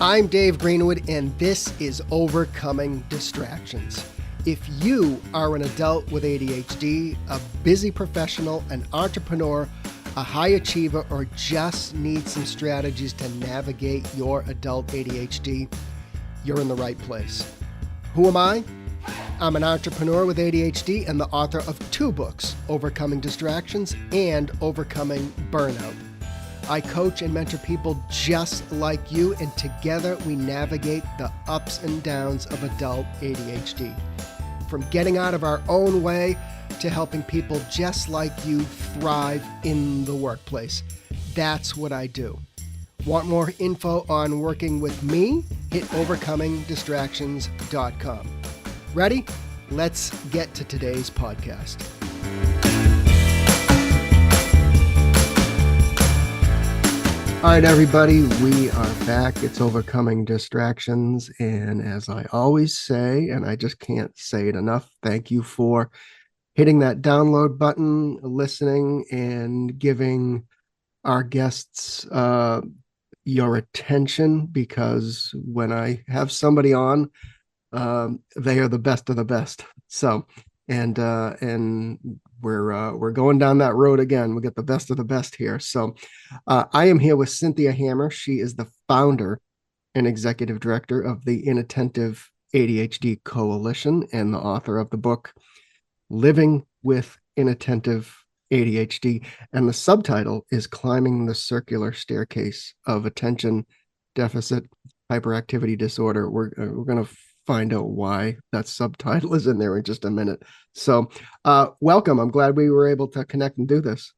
I'm Dave Greenwood, and this is Overcoming Distractions. If you are an adult with ADHD, a busy professional, an entrepreneur, a high achiever, or just need some strategies to navigate your adult ADHD, you're in the right place. Who am I? I'm an entrepreneur with ADHD and the author of 2 books, Overcoming Distractions and Overcoming Burnout. I coach and mentor people just like you, and together we navigate the ups and downs of adult ADHD. From getting out of our own way to helping people just like you thrive in the workplace. That's what I do. Want more info on working with me? Hit overcomingdistractions.com. Ready? Let's get to today's podcast. All right, everybody, we are back. It's Overcoming Distractions. And as I always say, and I just can't say it enough, thank you for hitting that download button, listening, and giving our guests your attention, because when I have somebody on, they are the best of the best. So, and we're going down that road again. We get the best of the best here. So I am here with Cynthia Hammer. She is the founder and executive director of the Inattentive ADHD Coalition and the author of the book, Living with Inattentive ADHD. And the subtitle is Climbing the Circular Staircase of Attention Deficit Hyperactivity Disorder. We're going to find out why that subtitle is in there in just a minute. So welcome. I'm glad we were able to connect and do this.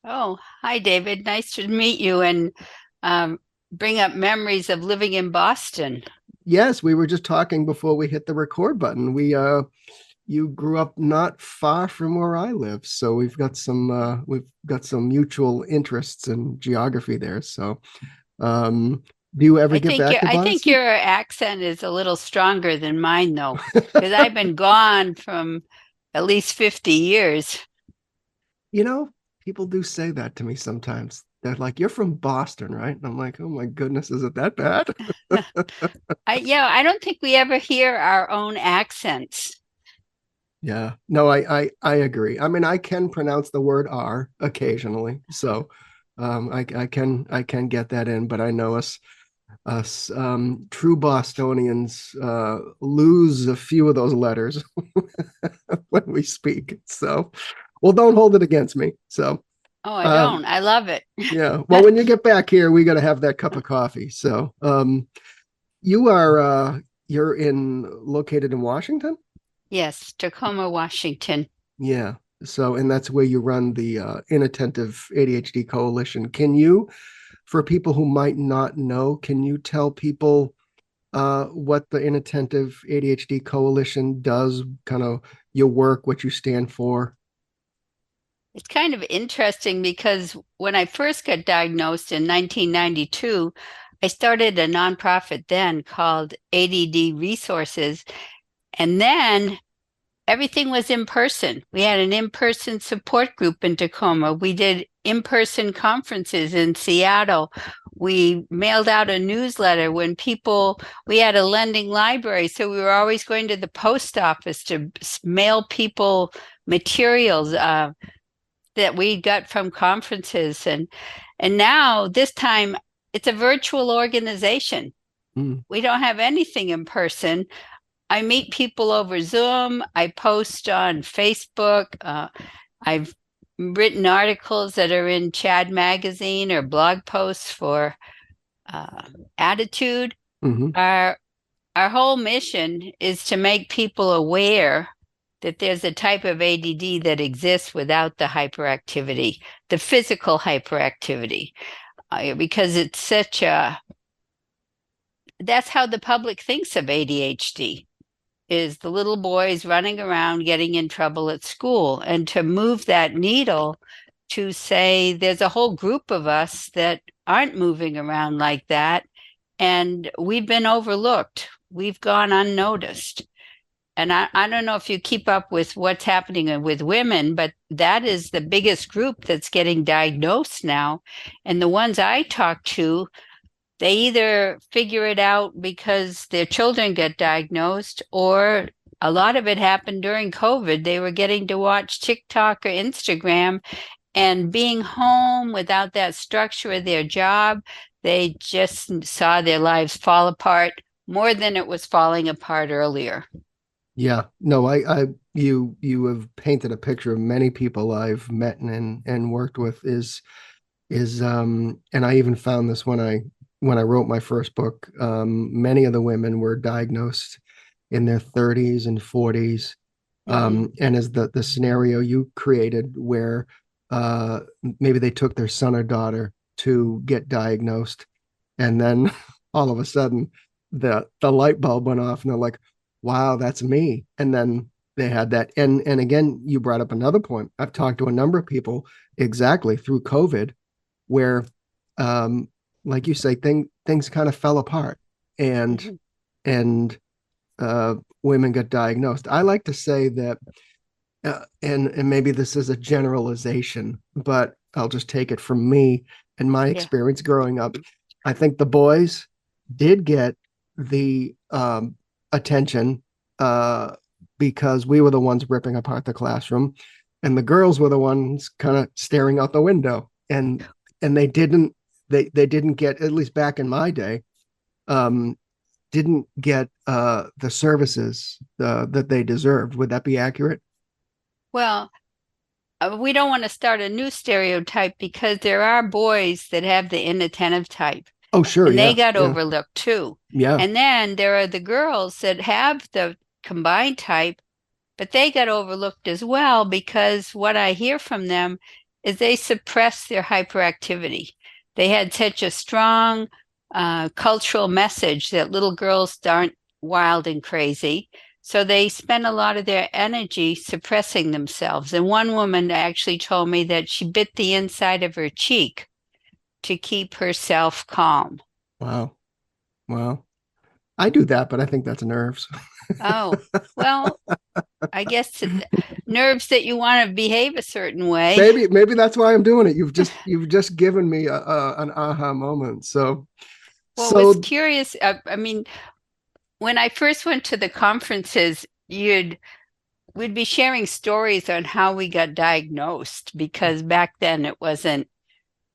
Oh, hi, David. Nice to meet you and bring up memories of living in Boston. Yes, we were just talking before we hit the record button. You grew up not far from where I live, so we've got some mutual interests in geography there. So do you ever get back to Boston? I think your accent is a little stronger than mine, though, because I've been gone from at least 50 years. You know, people do say that to me sometimes. They're like, "You're from Boston, right?" And I'm like, "Oh my goodness, is it that bad?" I don't think we ever hear our own accents. Yeah, no, I agree. I mean, I can pronounce the word R occasionally, so I can get that in, but I know us true Bostonians lose a few of those letters when we speak. So, well, don't hold it against me. So, oh, I don't. I love it. Yeah. Well, when you get back here, we got to have that cup of coffee. So, you're located in Washington? Yes, Tacoma, Washington. Yeah. So, and that's where you run the Inattentive ADHD Coalition. Can you, for people who might not know, can you tell people what the Inattentive ADHD Coalition does, kind of your work, what you stand for? It's kind of interesting because when I first got diagnosed in 1992, I started a nonprofit then called ADD Resources. And then everything was in person. We had an in-person support group in Tacoma. We did in-person conferences in Seattle. We mailed out a newsletter we had a lending library. So we were always going to the post office to mail people materials that we got from conferences. And now this time it's a virtual organization. We don't have anything in person. I meet people over Zoom. I post on Facebook. I've written articles that are in Chad Magazine or blog posts for Attitude. Mm-hmm. Our whole mission is to make people aware that there's a type of ADD that exists without the hyperactivity, the physical hyperactivity, because it's that's how the public thinks of ADHD. Is the little boys running around getting in trouble at school, and to move that needle to say there's a whole group of us that aren't moving around like that, and we've been overlooked. We've gone unnoticed. And I don't know if you keep up with what's happening with women, but that is the biggest group that's getting diagnosed now. And the ones I talk to, they either figure it out because their children get diagnosed, or a lot of it happened during COVID. They were getting to watch TikTok or Instagram, and being home without that structure of their job, they just saw their lives fall apart more than it was falling apart earlier. Yeah, no, you have painted a picture of many people I've met and worked with and I even found this when I wrote my first book. Many of the women were diagnosed in their 30s and 40s. Mm-hmm. And as the scenario you created where uh maybe they took their son or daughter to get diagnosed, and then all of a sudden the light bulb went off and they're like, wow, that's me. And then they had that. And again, you brought up another point. I've talked to a number of people exactly through COVID where um like you say, things kind of fell apart, and Mm-hmm. and women got diagnosed. I like to say that and maybe this is a generalization, but I'll just take it from me and my Yeah. experience growing up. I think the boys did get the attention because we were the ones ripping apart the classroom, and the girls were the ones kind of staring out the window. And they didn't get, at least back in my day, um, didn't get the services that they deserved. Would that be accurate? Well, we don't want to start a new stereotype because there are boys that have the inattentive type, Oh, sure. and they Yeah. got Yeah. overlooked too. Yeah. And then there are the girls that have the combined type, but they got overlooked as well because what I hear from them is they suppress their hyperactivity. They had such a strong cultural message that little girls aren't wild and crazy. So they spend a lot of their energy suppressing themselves. And one woman actually told me that she bit the inside of her cheek to keep herself calm. Wow. Wow. I do that, but I think that's nerves. Oh, well, I guess nerves that you want to behave a certain way. Maybe that's why I'm doing it. You've just given me an aha moment. So Well, it was so curious. I mean, when I first went to the conferences, we'd be sharing stories on how we got diagnosed because back then it wasn't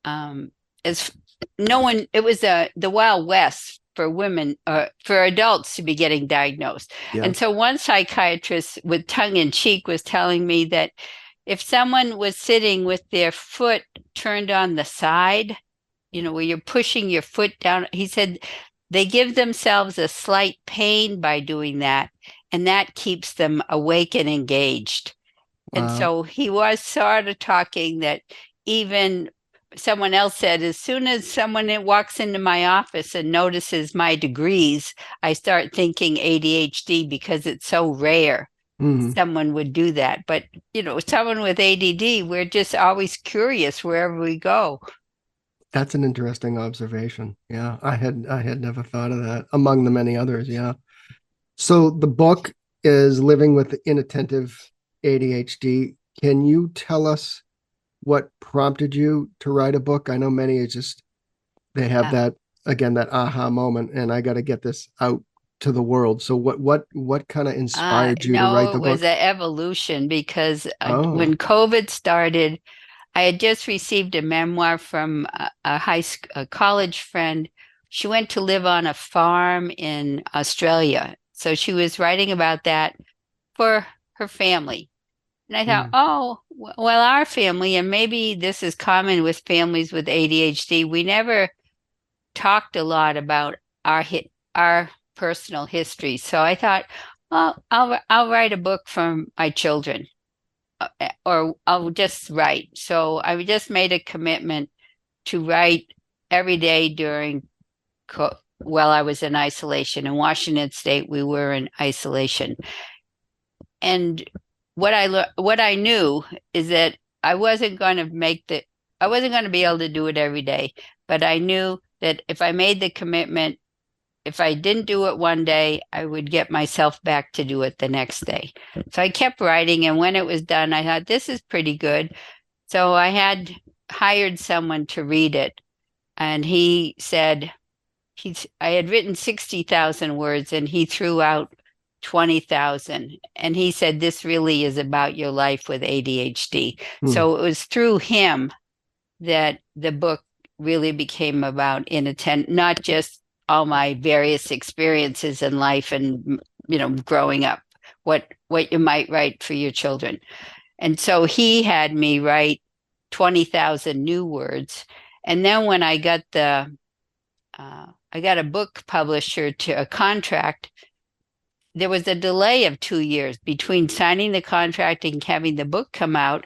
um, as no one. It was the Wild West for women, for adults to be getting diagnosed. yeah. And so one psychiatrist, with tongue in cheek, was telling me that if someone was sitting with their foot turned on the side, where you're pushing your foot down. He said they give themselves a slight pain by doing that, and that keeps them awake and engaged. And Wow. so he was sort of talking that even someone else said, as soon as someone walks into my office and notices my degrees, I start thinking ADHD because it's so rare Mhm. someone would do that. But, someone with ADD, we're just always curious wherever we go. That's an interesting observation. Yeah, I had never thought of that among the many others. Yeah. So the book is Living with Inattentive ADHD. Can you tell us what prompted you to write a book? I know many it's just they have Yeah. that, again, that aha moment, and I got to get this out to the world. So what kind of inspired you to write No, the it was book? an evolution because Oh, when COVID started, I had just received a memoir from a college friend. She went to live on a farm in Australia. So she was writing about that for her family. And I thought, hmm, oh, well, our family, and maybe this is common with families with ADHD, we never talked a lot about our personal history. So I thought, well, I'll write a book from my children, or I'll just write. So I just made a commitment to write every day while I was in isolation. In Washington State, we were in isolation, and what I knew is that I wasn't going to I wasn't going to be able to do it every day, but I knew that if I made the commitment, if I didn't do it one day, I would get myself back to do it the next day. So I kept writing, and when it was done, I thought this is pretty good. So I had hired someone to read it, and he said, I had written 60,000 words and he threw out 20,000. And he said, this really is about your life with ADHD. Hmm. So it was through him that the book really became about not just all my various experiences in life and, growing up, what you might write for your children. And so he had me write 20,000 new words. And then when I got a book publisher to a contract, there was a delay of 2 years between signing the contract and having the book come out.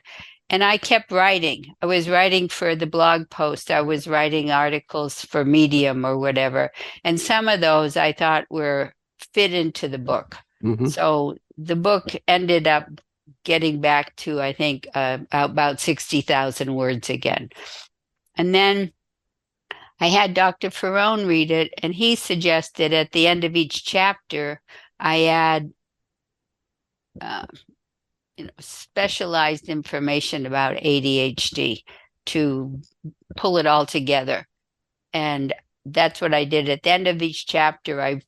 And I kept writing. I was writing for the blog post. I was writing articles for Medium or whatever. And some of those I thought were fit into the book. Hmm. So the book ended up getting back to, I think, about 60,000 words again. And then I had Dr. Ferrone read it, and he suggested at the end of each chapter, I add specialized information about ADHD to pull it all together. And that's what I did. At the end of each chapter, I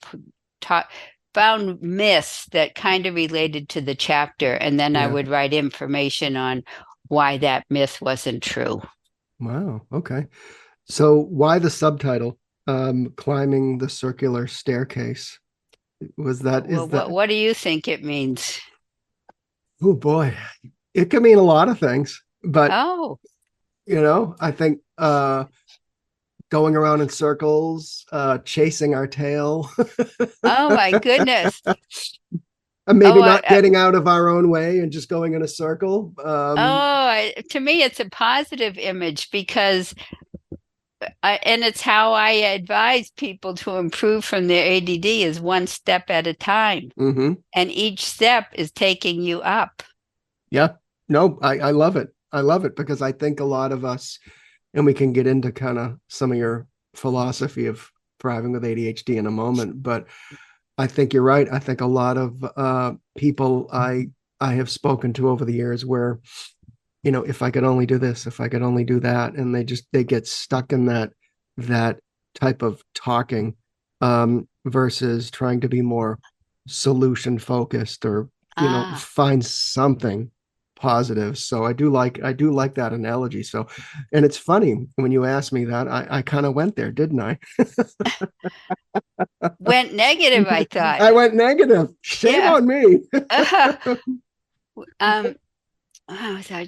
found myths that kind of related to the chapter, and then I Yeah. would write information on why that myth wasn't true. Wow. Okay. So why the subtitle, Climbing the Circular Staircase? Was that, Well, is that, what do you think it means? oh boy, it could mean a lot of things, but Oh, I think going around in circles, chasing our tail, oh my goodness. and maybe Oh, not getting out of our own way and just going in a circle. to me, it's a positive image because, and it's how I advise people to improve from their ADD is one step at a time. Hmm. And each step is taking you up. Yeah. No, I love it. I love it because I think a lot of us, and we can get into kind of some of your philosophy of thriving with ADHD in a moment, but I think you're right. I think a lot of people I have spoken to over the years where, if I could only do this, if I could only do that, and they get stuck in that type of talking, versus trying to be more solution focused or Ah, find something positive. So I do like that analogy. So, and it's funny when you asked me that, I kind of went there, didn't I? went negative, I thought. I went negative. Shame Yeah. on me. Uh, um, so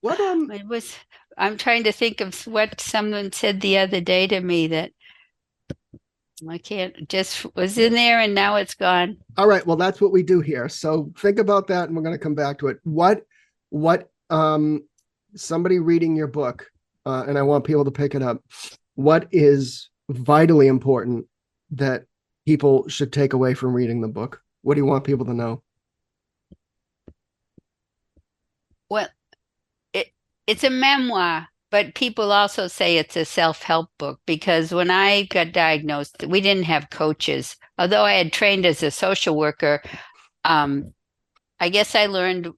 What it was, I'm trying to think of what someone said the other day to me that I can't, just was in there and now it's gone. All right, well, that's what we do here. So think about that and we're going to come back to it. What somebody reading your book, and I want people to pick it up, what is vitally important that people should take away from reading the book? What do you want people to know? Well, it's a memoir, but people also say it's a self-help book because when I got diagnosed, we didn't have coaches. Although I had trained as a social worker, um, I guess I learned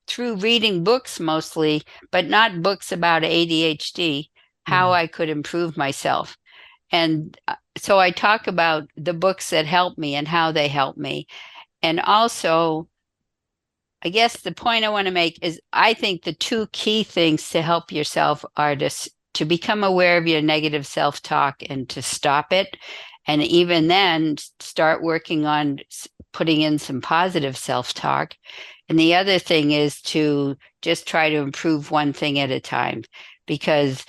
through reading books mostly, but not books about ADHD, how Mhm. I could improve myself. And so I talk about the books that help me and how they help me. And also, I guess the point I want to make is I think the two key things to help yourself are to become aware of your negative self-talk and to stop it. And even then, start working on putting in some positive self-talk. And the other thing is to just try to improve one thing at a time. Because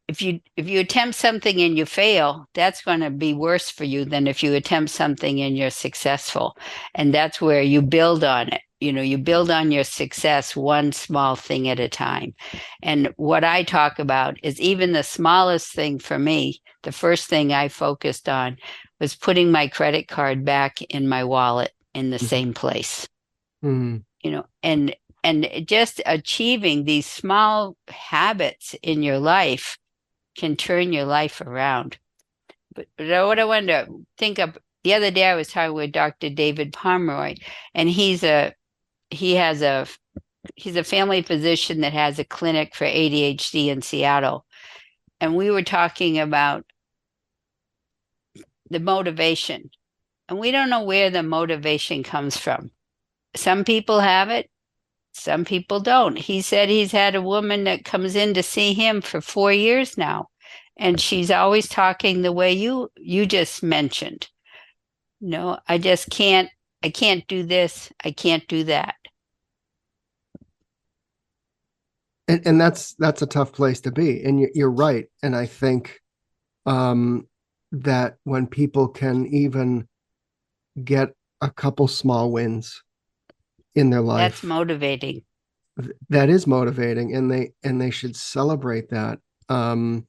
if you attempt something and you fail, that's going to be worse for you than if you attempt something and you're successful. And that's where you build on it. You build on your success one small thing at a time. And what I talk about is even the smallest thing for me, the first thing I focused on was putting my credit card back in my wallet in the same place. Mhm. And just achieving these small habits in your life can turn your life around. But what I wanted to think of the other day, I was talking with Dr. David Pomeroy, and he has he's a family physician that has a clinic for ADHD in Seattle. And we were talking about the motivation. And we don't know where the motivation comes from. Some people have it, some people don't. He said he's had a woman that comes in to see him for 4 years now, and she's always talking the way you just mentioned. No, I can't do this, I can't do that. And that's a tough place to be. And you're right. And I think that when people can even get a couple small wins in their That's life, motivating. that is motivating, and they should celebrate that. I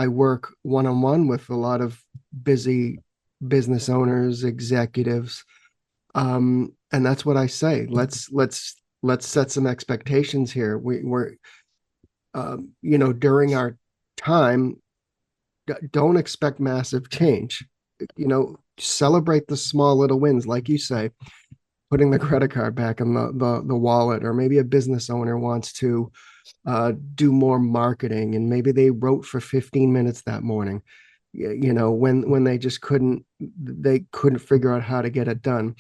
work one-on-one with a lot of busy business owners, executives, and that's what I say. Let's set some expectations here. We're during our time, don't expect massive change. Celebrate the small little wins, like you say, putting the credit card back in the wallet, or maybe a business owner wants to do more marketing, and maybe they wrote for 15 minutes that morning, when they couldn't figure out how to get it done.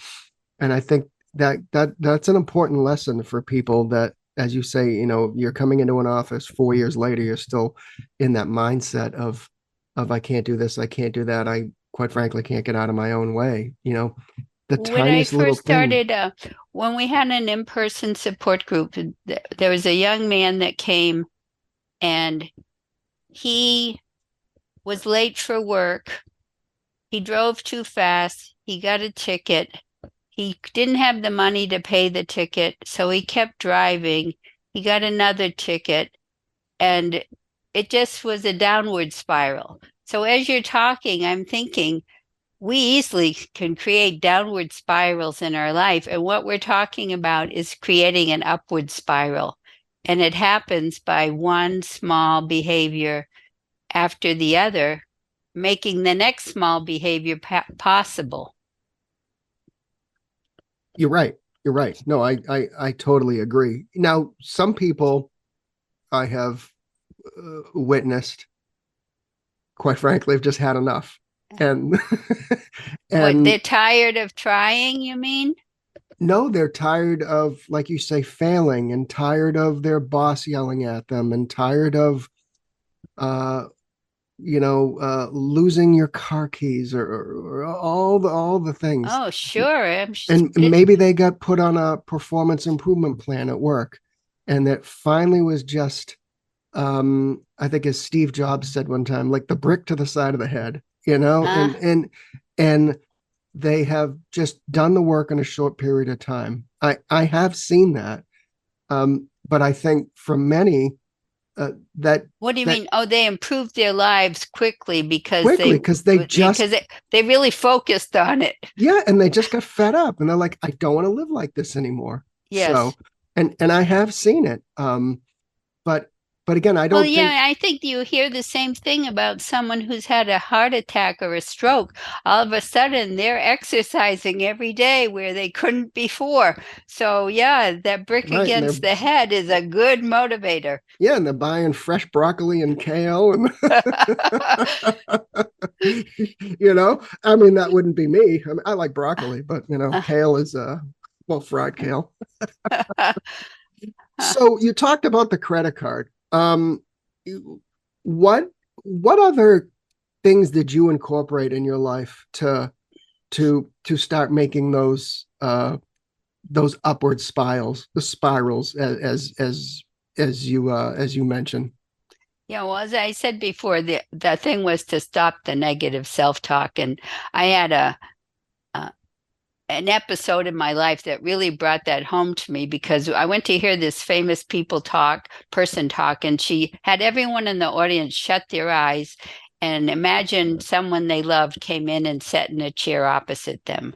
And I think that's an important lesson for people, that, as you say, you're coming into an office 4 years later, you're still in that mindset of I can't do this, I can't do that, I quite frankly can't get out of my own way. The When I tiniest little first thing. started, when we had an in-person support group, there was a young man that came, and he was late for work. He drove too fast. He got a ticket. He didn't have the money to pay the ticket, so he kept driving. He got another ticket, and it just was a downward spiral. So as you're talking, I'm thinking we easily can create downward spirals in our life. And what we're talking about is creating an upward spiral. And it happens by one small behavior after the other, making the next small behavior possible. You're right. You're right. No, I totally agree. Now, some people I have witnessed, quite frankly, have just had enough, and What, and they're tired of trying, you mean? no, they're tired of, like you say, failing, and tired of their boss yelling at them, and tired of uh losing your car keys, or all the things. Oh, sure. And maybe they got put on a performance improvement plan at work, and that finally was just, I think, as Steve Jobs said one time, like the brick to the side of the head, uh, and they have just done the work in a short period of time. I have seen that, but I think for many, that what do you that mean? Oh, they improved their lives quickly quickly, because they just, because they really focused on it. yeah, and they just got fed up, and they're like, I don't want to live like this anymore. So, Yes. and I have seen it, but again, I Well, don't think. yeah, I think you hear the same thing about someone who's had a heart attack or a stroke. All of a sudden, they're exercising every day where they couldn't before. So, yeah, that brick Right, and against the head is a good motivator. and they're buying fresh broccoli and kale, and I mean, that wouldn't be me. I mean, I like broccoli, but kale is well, fried kale. So you talked about the credit card. What other things did you incorporate in your life to start making those upward spirals, as you mentioned? Yeah, well, as I said before, the thing was to stop the negative self-talk. And I had an episode in my life that really brought that home to me, because I went to hear this famous person talk, and she had everyone in the audience shut their eyes and imagine someone they loved came in and sat in a chair opposite them.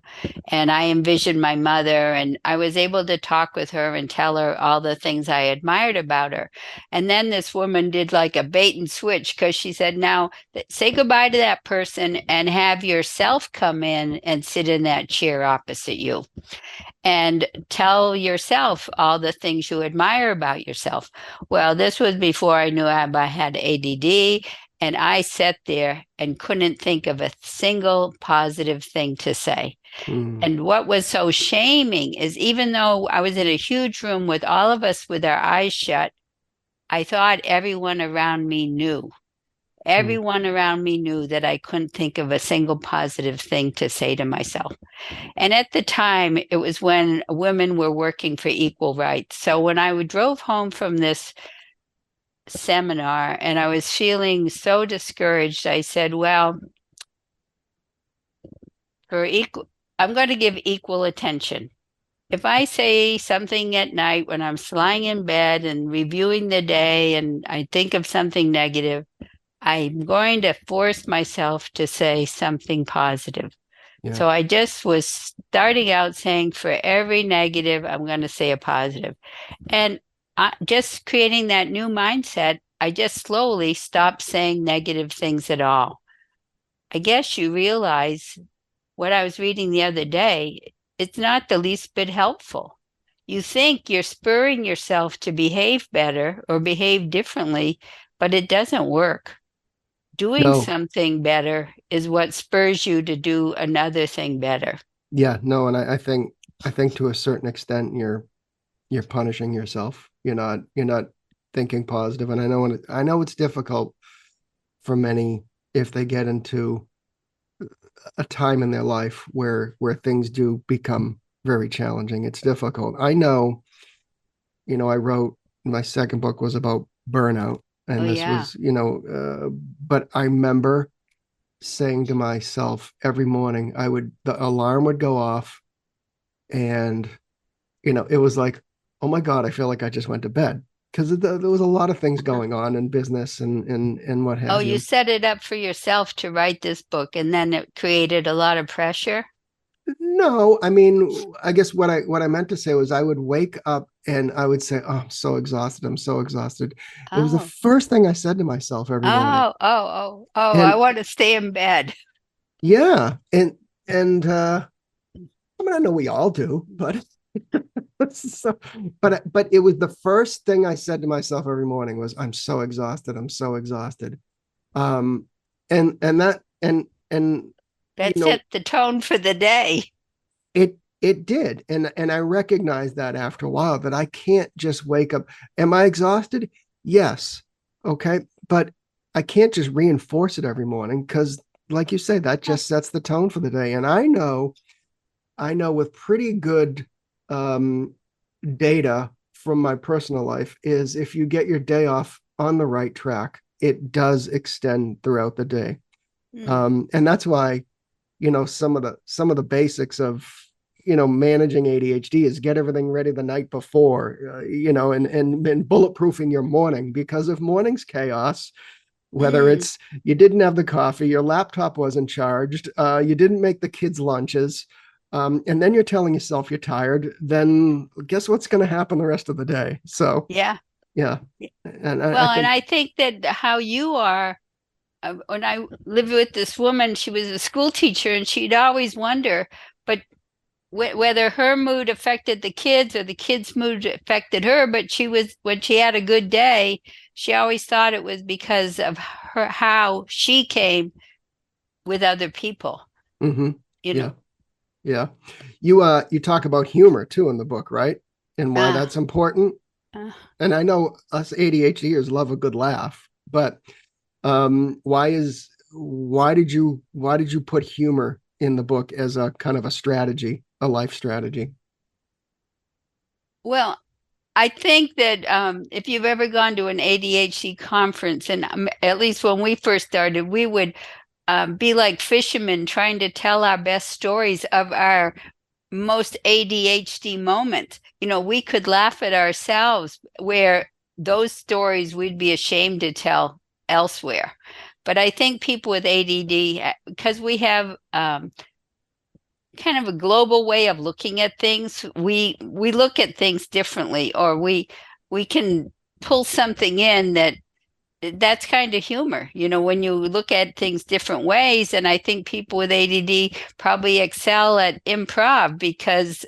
And I envisioned my mother, and I was able to talk with her and tell her all the things I admired about her. And then this woman did like a bait and switch, because she said, now say goodbye to that person and have yourself come in and sit in that chair opposite you and tell yourself all the things you admire about yourself. Well, this was before I knew I had ADD. And I sat there and couldn't think of a single positive thing to say. Mm. And what was so shaming is even though I was in a huge room with all of us with our eyes shut, I thought everyone around me knew. Mm. Everyone around me knew that I couldn't think of a single positive thing to say to myself. And at the time, it was when women were working for equal rights. So when I drove home from this seminar and I was feeling so discouraged, I said, well, for equal, I'm going to give equal attention. If I say something at night when I'm lying in bed and reviewing the day and I think of something negative, I'm going to force myself to say something positive. Yeah. So I just was starting out saying for every negative, I'm going to say a positive. And just creating that new mindset, I just slowly stopped saying negative things at all. I guess you realize what I was reading the other day, it's not the least bit helpful. You think you're spurring yourself to behave better or behave differently, but it doesn't work. Doing No. something better is what spurs you to do another thing better. Yeah. No. And I think to a certain extent you're punishing yourself. You're not thinking positive. And I know it's difficult for many if they get into a time in their life where things do become very challenging. It's difficult. I know, I wrote my second book was about burnout, Oh, and this yeah. was, but I remember saying to myself every morning, the alarm would go off, and it was like, oh my God, I feel like I just went to bed because there was a lot of things going on in business and what Oh, have you you. set it up for yourself to write this book, and then it created a lot of pressure. No, I mean, I guess what I meant to say was I would wake up and I would say, "Oh, I'm so exhausted. I'm so exhausted." It was the Oh, first thing I said to myself every morning. I And want to stay in bed. yeah, and I mean, I know we all do, but so, but it was the first thing I said to myself every morning was, "I'm so exhausted. I'm so exhausted." Um, and that and you That know set the tone for the day. it did, and I recognized that after a while that I can't just wake up. Am I exhausted? Yes. Okay, but I can't just reinforce it every morning because, like you say, that just sets the tone for the day. And I know with pretty good um, data from my personal life is if you get your day off on the right track, it does extend throughout the day. Mm. And that's why some of the basics of managing ADHD is get everything ready the night before, and bulletproofing your morning, because if morning's chaos, whether Mm. it's you didn't have the coffee, your laptop wasn't charged, you didn't make the kids lunches, and then you're telling yourself you're tired, then guess what's going to happen the rest of the day? So Yeah. yeah, and I Well, and think. I think that how you are, when I lived with this woman, she was a school teacher and she'd always wonder, but whether her mood affected the kids or the kids' mood affected her, but when she had a good day, she always thought it was because of her, how she came with other people, Hmm. you know. Yeah. Yeah. You talk about humor too in the book, right? And why Uh, that's important. uh, And I know us ADHDers love a good laugh, but why did you put humor in the book as a kind of a strategy, a life strategy? well, I think that if you've ever gone to an ADHD conference, and at least when we first started, we would be like fishermen trying to tell our best stories of our most ADHD moments. We could laugh at ourselves where those stories we'd be ashamed to tell elsewhere. But I think people with ADD, because we have kind of a global way of looking at things, we look at things differently, or we can pull something in that's kind of humor, when you look at things different ways. And I think people with ADD probably excel at improv because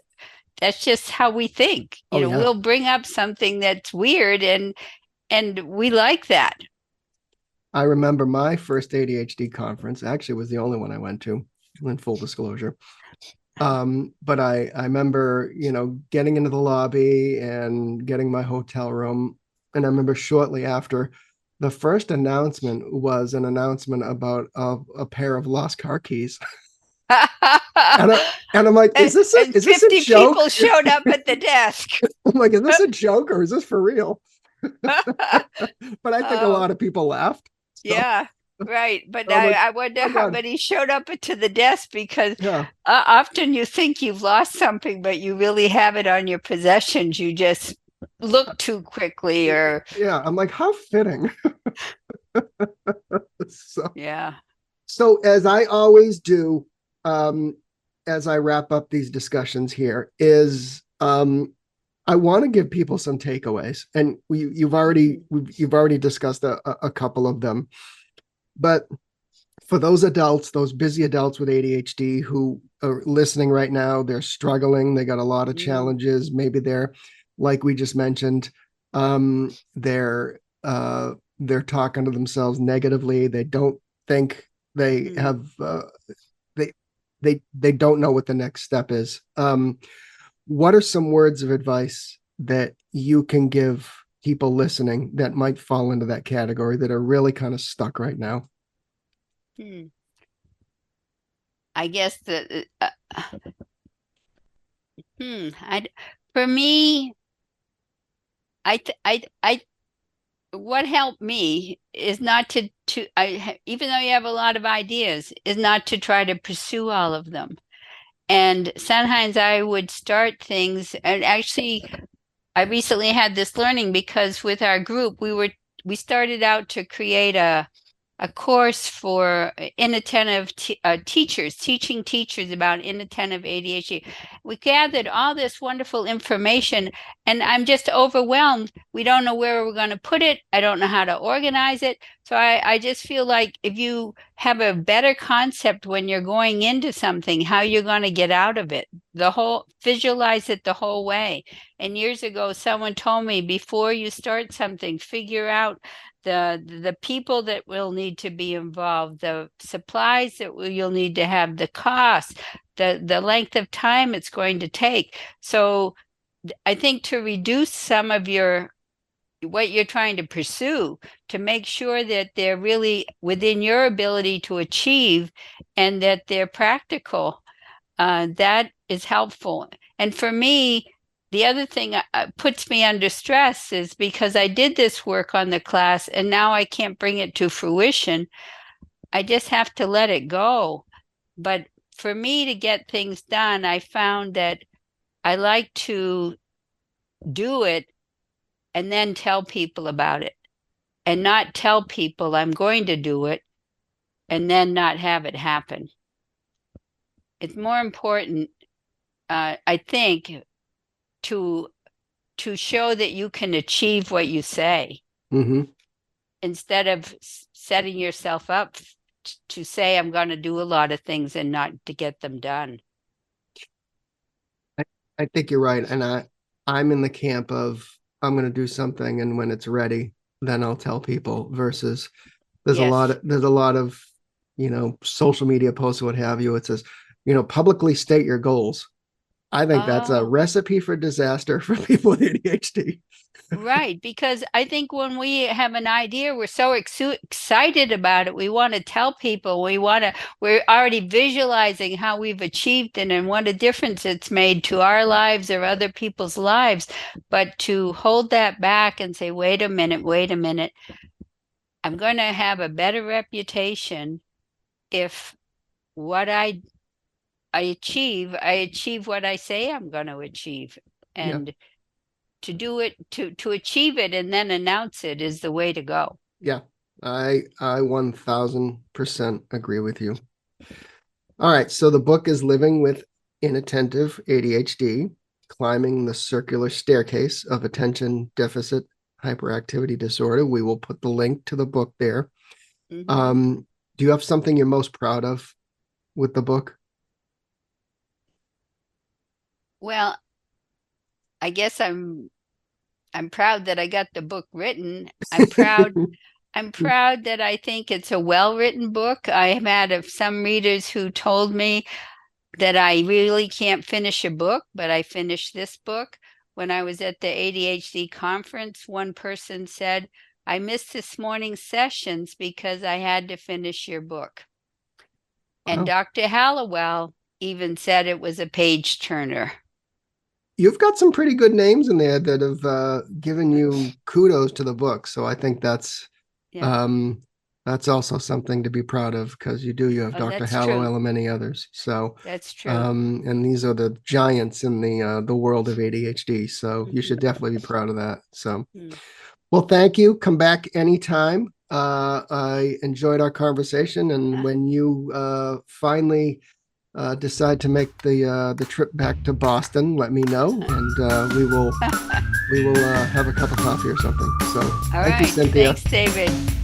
that's just how we think. Oh yeah. We'll bring up something that's weird and we like that. I remember my first ADHD conference actually was the only one I went to, in full disclosure. But I remember, getting into the lobby and getting my hotel room. And I remember shortly after, the first announcement was an announcement about a pair of lost car keys. And I'm like, and, and is this a 50 joke? people showed up at the desk. I'm like, is this a joke or is this for real? But I think a Oh, lot of people laughed. So yeah, right. But I'm like, I wonder oh how God, many showed up to the desk because yeah, often you think you've lost something, but you really have it on your possessions. You just look too quickly or, yeah. I'm like, how fitting. So yeah. So, as I always do, um, as I wrap up these discussions here, is I want to give people some takeaways, and you've already discussed a couple of them. But for those adults, those busy adults with ADHD who are listening right now, they're struggling. They got a lot of Mm, challenges. Maybe they're, like we just mentioned, um, they're they're talking to themselves negatively. They don't think they mm, have they they don't know what the next step is. What are some words of advice that you can give people listening that might fall into that category that are really kind of stuck right now? mm. I guess the I for me, I what helped me is not even though you have a lot of ideas, is not to try to pursue all of them. And sometimes I would start things, and actually I recently had this learning because with our group we started out to create a course for inattentive teachers, teaching teachers about inattentive ADHD. We gathered all this wonderful information, and I'm just overwhelmed. We don't know where we're going to put it. I don't know how to organize it. So I just feel like if you have a better concept when you're going into something, how you're going to get out of it, visualize it the whole way. And years ago, someone told me before you start something, figure out the people that will need to be involved, the supplies that you'll need to have, the cost, the length of time it's going to take. So I think to reduce some of your what you're trying to pursue to make sure that they're really within your ability to achieve and that they're practical, that is helpful. And for me, the other thing puts me under stress is because I did this work on the class and now I can't bring it to fruition. I just have to let it go. But for me to get things done, I found that I like to do it and then tell people about it and not tell people I'm going to do it and then not have it happen. It's more important, I think, to show that you can achieve what you say Mm-hmm. instead of setting yourself up to say I'm going to do a lot of things and not to get them done. I, I think you're right. And I'm in the camp of I'm going to do something, and when it's ready, then I'll tell people versus Yes. there's a lot of, social media posts, what have you. It says, publicly state your goals. I think that's a Oh, recipe for disaster for people with ADHD. right. Because I think when we have an idea, we're so excited about it. We want to tell people. We're already visualizing how we've achieved it and what a difference it's made to our lives or other people's lives. But to hold that back and say, wait a minute, I'm going to have a better reputation if what I achieve what I say I'm going to achieve. Yeah, And to do it, to achieve it and then announce it is the way to go. yeah. I 1000% agree with you. All right, so the book is Living with Inattentive ADHD, Climbing the Circular Staircase of Attention Deficit Hyperactivity Disorder. We will put the link to the book there. Hmm. Do you have something you're most proud of with the book? Well, I guess I'm proud that I got the book written. I'm proud I'm proud that I think it's a well-written book. I have had some readers who told me that I really can't finish a book, but I finished this book. When I was at the ADHD conference, one person said, I missed this morning's sessions because I had to finish your book. And Wow. Dr. Hallowell even said it was a page turner. You've got some pretty good names in there that have given you kudos to the book. So I think Yeah. that's also something to be proud of, because you have Oh, Dr. that's Hallowell true. and many others. So That's true. and these are the giants in the world of ADHD. So you should Mhm. definitely be proud of that. So, Mm. well, thank you. Come back anytime. I enjoyed our conversation, and when you finally decide to make the trip back to Boston, let me know, and we will have a cup of coffee or something. So, All thank you, right. Cynthia. Thanks, David.